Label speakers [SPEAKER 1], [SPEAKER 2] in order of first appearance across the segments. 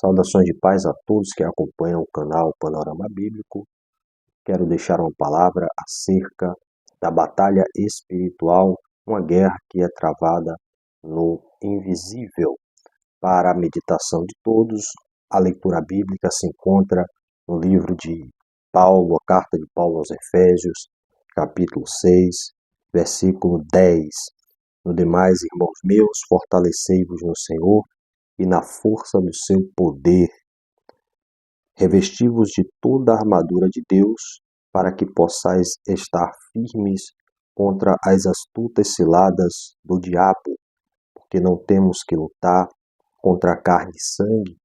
[SPEAKER 1] Saudações de paz a todos que acompanham o canal Panorama Bíblico. Quero deixar uma palavra acerca da batalha espiritual, uma guerra que é travada no invisível. Para a meditação de todos, a leitura bíblica se encontra no livro de Paulo, a carta de Paulo aos Efésios, capítulo 6, versículo 10. No demais, irmãos meus, fortalecei-vos no Senhor e na força do seu poder. Revesti-vos de toda a armadura de Deus, para que possais estar firmes contra as astutas ciladas do diabo, porque não temos que lutar contra a carne e sangue,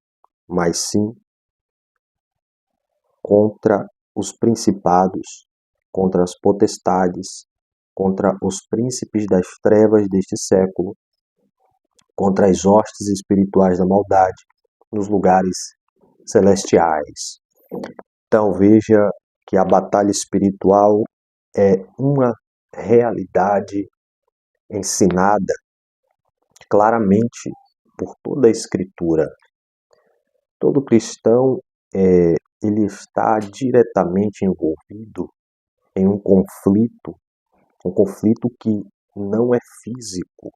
[SPEAKER 1] mas sim contra os principados, contra as potestades, contra os príncipes das trevas deste século, contra as hostes espirituais da maldade nos lugares celestiais. Então veja que a batalha espiritual é uma realidade ensinada claramente por toda a Escritura. Todo cristão ele está diretamente envolvido em um conflito que não é físico,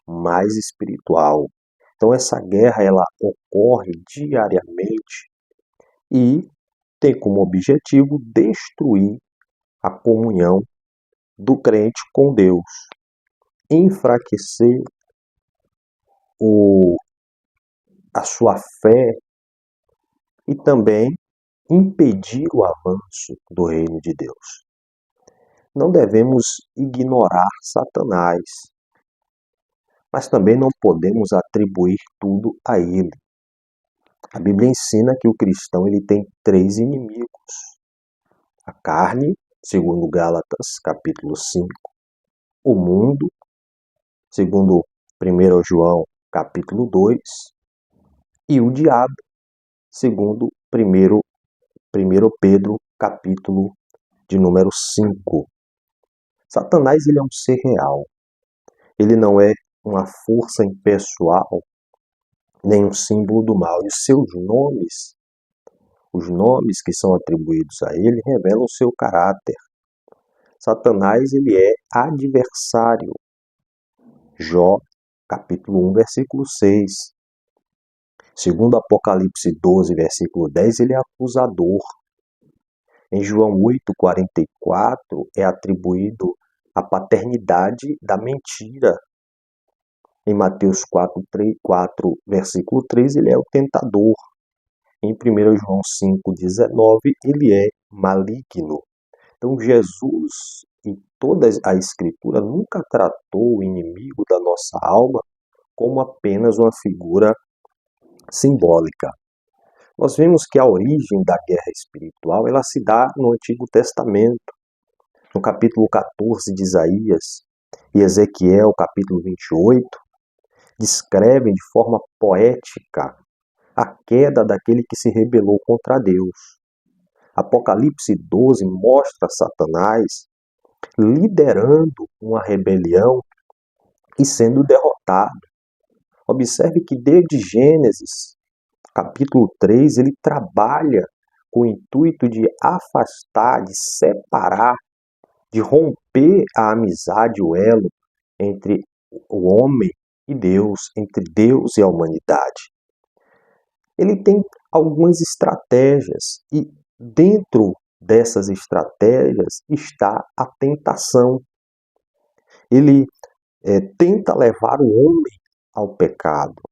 [SPEAKER 1] mas espiritual. Então essa guerra ela ocorre diariamente e tem como objetivo destruir a comunhão do crente com Deus, enfraquecer a sua fé e também impedir o avanço do reino de Deus. Não devemos ignorar Satanás, mas também não podemos atribuir tudo a ele. A Bíblia ensina que o cristão ele tem 3 inimigos. A carne, segundo Gálatas, capítulo 5. O mundo, segundo 1 João, capítulo 2. E o diabo, segundo 1 Pedro, capítulo de número 5. Satanás ele é um ser real. Ele não é uma força impessoal, nem um símbolo do mal. E os seus nomes, os nomes que são atribuídos a ele, revelam o seu caráter. Satanás ele é adversário. Jó, capítulo 1, versículo 6. Segundo Apocalipse 12, versículo 10, ele é acusador. Em João 8,44 é atribuído a paternidade da mentira. Em Mateus 4, versículo 3, ele é o tentador. Em 1 João 5,19, ele é maligno. Então Jesus e toda a Escritura nunca tratou o inimigo da nossa alma como apenas uma figura simbólica. Nós vemos que a origem da guerra espiritual ela se dá no Antigo Testamento, no capítulo 14 de Isaías e Ezequiel, capítulo 28, descrevem de forma poética a queda daquele que se rebelou contra Deus. Apocalipse 12 mostra Satanás liderando uma rebelião e sendo derrotado. Observe que desde Gênesis, capítulo 3, ele trabalha com o intuito de afastar, de separar, de romper a amizade, o elo entre o homem e Deus, entre Deus e a humanidade. Ele tem algumas estratégias e dentro dessas estratégias está a tentação. Ele tenta levar o homem ao pecado,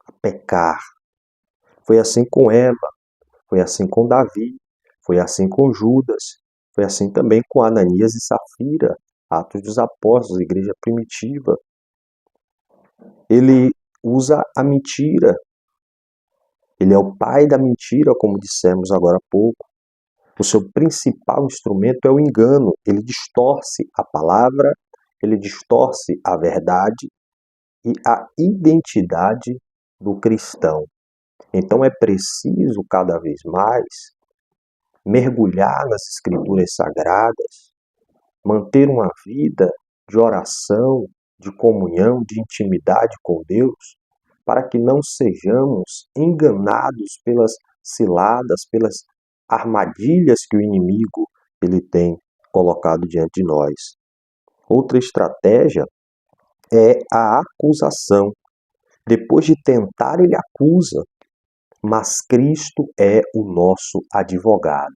[SPEAKER 1] a pecar. Foi assim com Eva, foi assim com Davi, foi assim com Judas, foi assim também com Ananias e Safira, Atos dos Apóstolos, igreja primitiva. Ele usa a mentira. Ele é o pai da mentira, como dissemos agora há pouco. O seu principal instrumento é o engano. Ele distorce a palavra, ele distorce a verdade e a identidade do cristão. Então é preciso cada vez mais mergulhar nas Escrituras Sagradas, manter uma vida de oração, de comunhão, de intimidade com Deus, para que não sejamos enganados pelas ciladas, pelas armadilhas que o inimigo ele tem colocado diante de nós. Outra estratégia é a acusação. Depois de tentar, ele acusa, mas Cristo é o nosso advogado.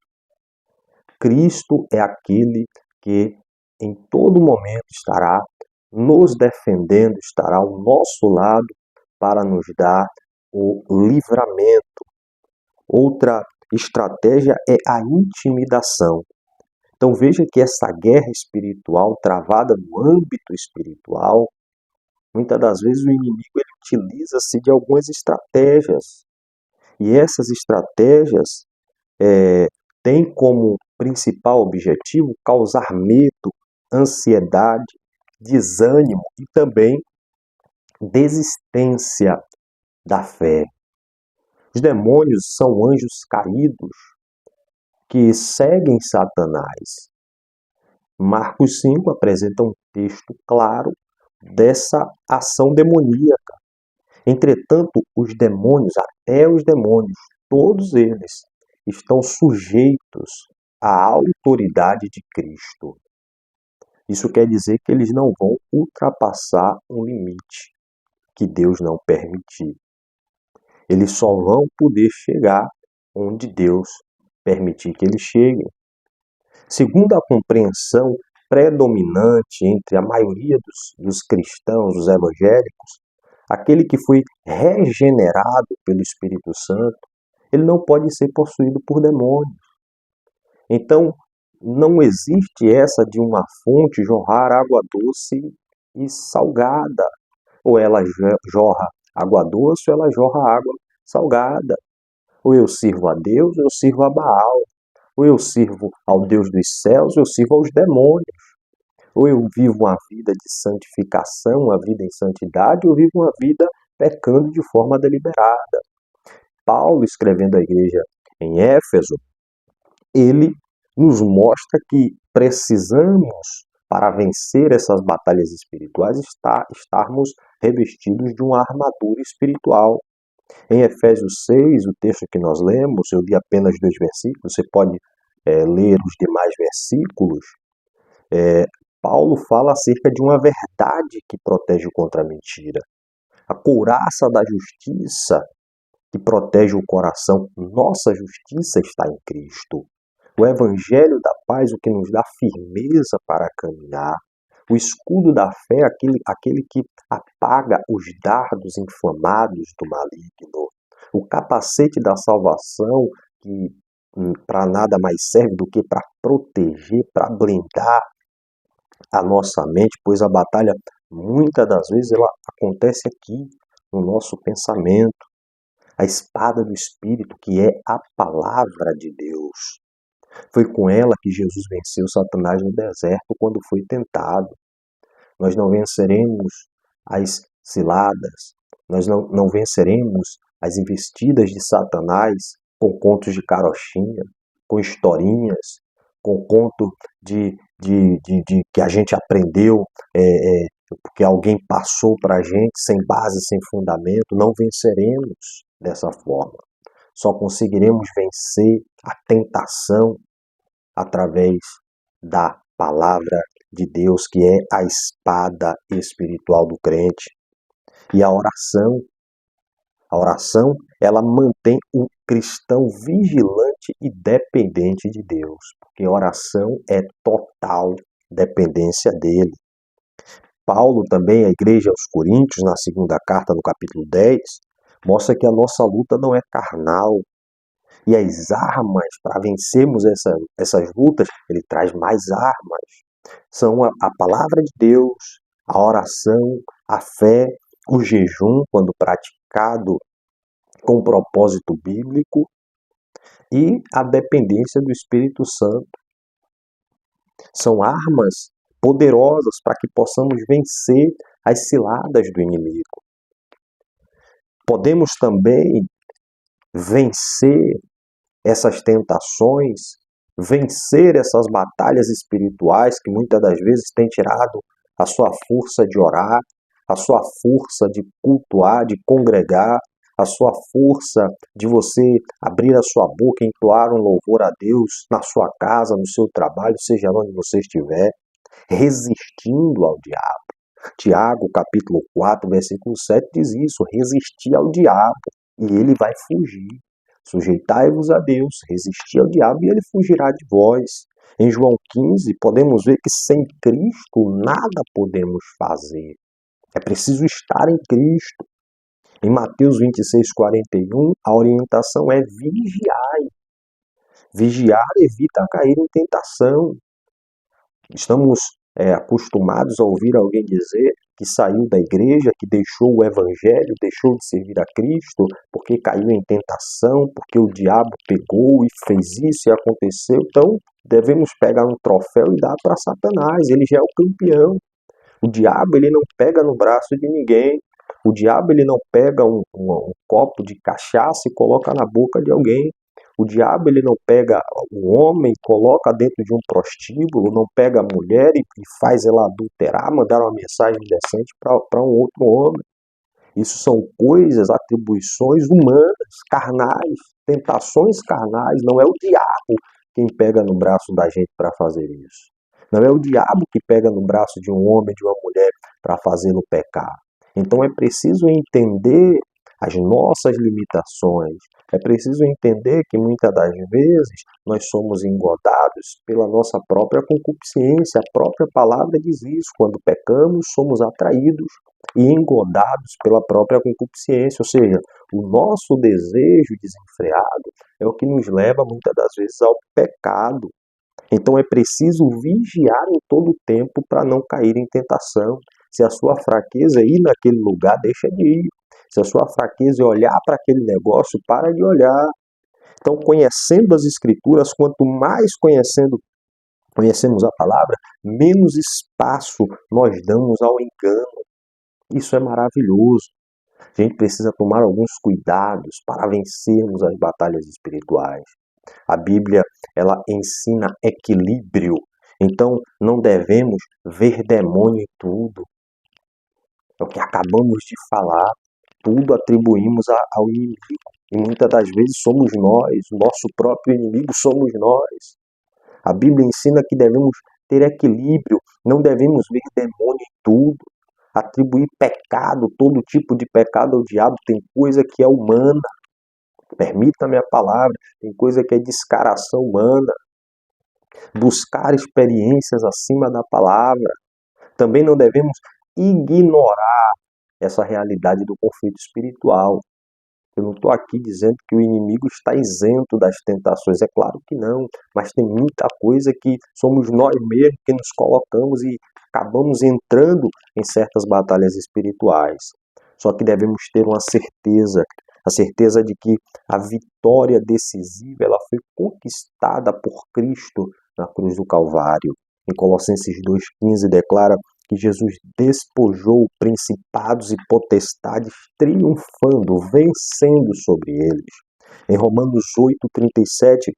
[SPEAKER 1] Cristo é aquele que em todo momento estará nos defendendo, estará ao nosso lado para nos dar o livramento. Outra estratégia é a intimidação. Então veja que essa guerra espiritual travada no âmbito espiritual, muitas das vezes o inimigo ele utiliza-se de algumas estratégias. E essas estratégias têm como principal objetivo causar medo, ansiedade, desânimo e também desistência da fé. Os demônios são anjos caídos que seguem Satanás. Marcos 5 apresenta um texto claro dessa ação demoníaca. Entretanto, os demônios, até os demônios, todos eles estão sujeitos à autoridade de Cristo. Isso quer dizer que eles não vão ultrapassar um limite que Deus não permitir. Eles só vão poder chegar onde Deus permitir que eles cheguem. Segundo a compreensão predominante entre a maioria dos cristãos, dos evangélicos, aquele que foi regenerado pelo Espírito Santo, ele não pode ser possuído por demônios. Então, não existe essa de uma fonte jorrar água doce e salgada. Ou ela jorra água doce ou ela jorra água salgada. Ou eu sirvo a Deus ou eu sirvo a Baal. Ou eu sirvo ao Deus dos céus ou eu sirvo aos demônios. Ou eu vivo uma vida de santificação, uma vida em santidade, ou eu vivo uma vida pecando de forma deliberada. Paulo, escrevendo à igreja em Éfeso, ele nos mostra que precisamos, para vencer essas batalhas espirituais, estarmos revestidos de uma armadura espiritual. Em Efésios 6, o texto que nós lemos, eu li apenas 2 versículos, você pode ler os demais versículos. Paulo fala acerca de uma verdade que protege contra a mentira. A couraça da justiça que protege o coração. Nossa justiça está em Cristo. O evangelho da paz, o que nos dá firmeza para caminhar. O escudo da fé, aquele que apaga os dardos inflamados do maligno. O capacete da salvação, que para nada mais serve do que para proteger, para blindar a nossa mente, pois a batalha, muitas das vezes, ela acontece aqui, no nosso pensamento. A espada do Espírito, que é a palavra de Deus. Foi com ela que Jesus venceu Satanás no deserto quando foi tentado. Nós não venceremos as ciladas, nós não venceremos as investidas de Satanás com contos de carochinha, com historinhas, com conto de que a gente aprendeu porque alguém passou para a gente sem base, sem fundamento. Não venceremos dessa forma. Só conseguiremos vencer a tentação através da palavra de Deus, que é a espada espiritual do crente. E a oração, ela mantém o cristão vigilante e dependente de Deus, porque a oração é total dependência dele. Paulo também, a igreja aos Coríntios, na segunda carta, no capítulo 10, mostra que a nossa luta não é carnal. E as armas para vencermos essas lutas, ele traz mais armas. São a palavra de Deus, a oração, a fé, o jejum, quando praticado com propósito bíblico, e a dependência do Espírito Santo. São armas poderosas para que possamos vencer as ciladas do inimigo. Podemos também vencer essas tentações, vencer essas batalhas espirituais que muitas das vezes têm tirado a sua força de orar, a sua força de cultuar, de congregar, a sua força de você abrir a sua boca e entoar um louvor a Deus na sua casa, no seu trabalho, seja onde você estiver, resistindo ao diabo. Tiago, capítulo 4, versículo 7 diz isso: resistir ao diabo e ele vai fugir. Sujeitai-vos a Deus, resistir ao diabo e ele fugirá de vós. Em João 15, podemos ver que sem Cristo nada podemos fazer. É preciso estar em Cristo. Em Mateus 26, 41, a orientação é vigiar. Vigiar evita cair em tentação. Estamos acostumados a ouvir alguém dizer que saiu da igreja, que deixou o evangelho, deixou de servir a Cristo, porque caiu em tentação, porque o diabo pegou e fez isso e aconteceu. Então, devemos pegar um troféu e dar para Satanás, ele já é o campeão. O diabo, ele não pega no braço de ninguém. O diabo, ele não pega um copo de cachaça e coloca na boca de alguém. O diabo, ele não pega o homem e coloca dentro de um prostíbulo, não pega a mulher e faz ela adulterar, mandar uma mensagem indecente para um outro homem. Isso são coisas, atribuições humanas, carnais, tentações carnais. Não é o diabo quem pega no braço da gente para fazer isso. Não é o diabo que pega no braço de um homem, de uma mulher, para fazê-lo pecar. Então é preciso entender as nossas limitações. É preciso entender que muitas das vezes nós somos engodados pela nossa própria concupiscência. A própria palavra diz isso. Quando pecamos, somos atraídos e engodados pela própria concupiscência. Ou seja, o nosso desejo desenfreado é o que nos leva muitas das vezes ao pecado. Então é preciso vigiar em todo o tempo para não cair em tentação. Se a sua fraqueza é ir naquele lugar, deixa de ir. Se a sua fraqueza é olhar para aquele negócio, para de olhar. Então, conhecendo as Escrituras, quanto mais conhecemos a palavra, menos espaço nós damos ao engano. Isso é maravilhoso. A gente precisa tomar alguns cuidados para vencermos as batalhas espirituais. A Bíblia, ela ensina equilíbrio. Então, não devemos ver demônio em tudo. É o que acabamos de falar. Tudo atribuímos ao inimigo. E muitas das vezes somos nós, o nosso próprio inimigo somos nós. A Bíblia ensina que devemos ter equilíbrio, não devemos ver demônio em tudo. Atribuir pecado, todo tipo de pecado ao diabo, tem coisa que é humana. Permita-me a palavra, tem coisa que é descaração humana. Buscar experiências acima da palavra. Também não devemos ignorar essa realidade do conflito espiritual. Eu não estou aqui dizendo que o inimigo está isento das tentações, é claro que não, mas tem muita coisa que somos nós mesmos que nos colocamos e acabamos entrando em certas batalhas espirituais. Só que devemos ter uma certeza, a certeza de que a vitória decisiva ela foi conquistada por Cristo na cruz do Calvário. Em Colossenses 2,15 declara que Jesus despojou principados e potestades, triunfando, vencendo sobre eles. Em Romanos 8,37,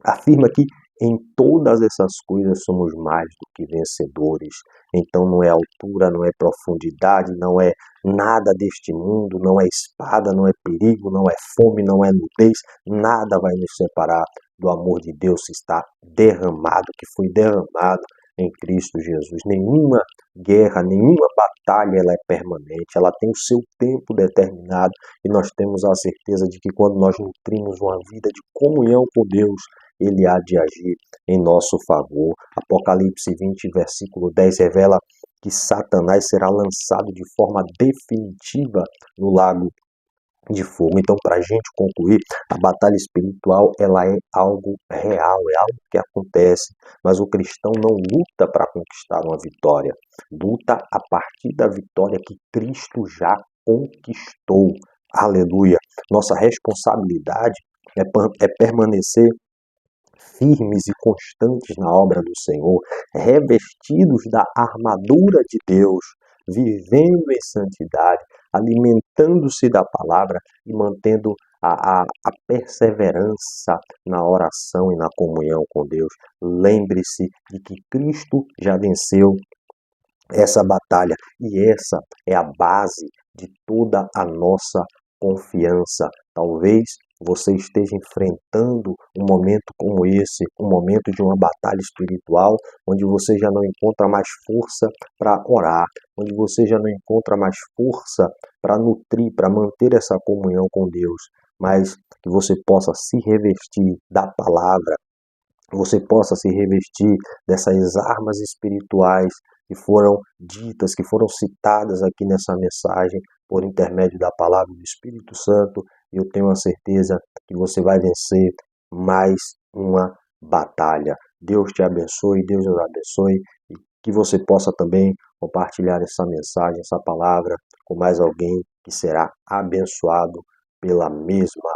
[SPEAKER 1] afirma que em todas essas coisas somos mais do que vencedores. Então não é altura, não é profundidade, não é nada deste mundo, não é espada, não é perigo, não é fome, não é nudez, nada vai nos separar do amor de Deus que está derramado, que foi derramado em Cristo Jesus. Nenhuma guerra, nenhuma batalha ela é permanente, ela tem o seu tempo determinado e nós temos a certeza de que quando nós nutrimos uma vida de comunhão com Deus, ele há de agir em nosso favor. Apocalipse 20, versículo 10 revela que Satanás será lançado de forma definitiva no lago de fogo. Então, para a gente concluir, a batalha espiritual ela é algo real, é algo que acontece, mas o cristão não luta para conquistar uma vitória, luta a partir da vitória que Cristo já conquistou. Aleluia! Nossa responsabilidade é permanecer firmes e constantes na obra do Senhor, revestidos da armadura de Deus, vivendo em santidade, alimentando-se da palavra e mantendo a perseverança na oração e na comunhão com Deus. Lembre-se de que Cristo já venceu essa batalha. E essa é a base de toda a nossa confiança. Talvez você esteja enfrentando um momento como esse, um momento de uma batalha espiritual, onde você já não encontra mais força para orar, onde você já não encontra mais força para nutrir, para manter essa comunhão com Deus, mas que você possa se revestir da palavra, você possa se revestir dessas armas espirituais que foram ditas, que foram citadas aqui nessa mensagem por intermédio da palavra do Espírito Santo, e eu tenho a certeza que você vai vencer mais uma batalha. Deus te abençoe, Deus nos abençoe, e que você possa também compartilhar essa mensagem, essa palavra com mais alguém que será abençoado pela mesma.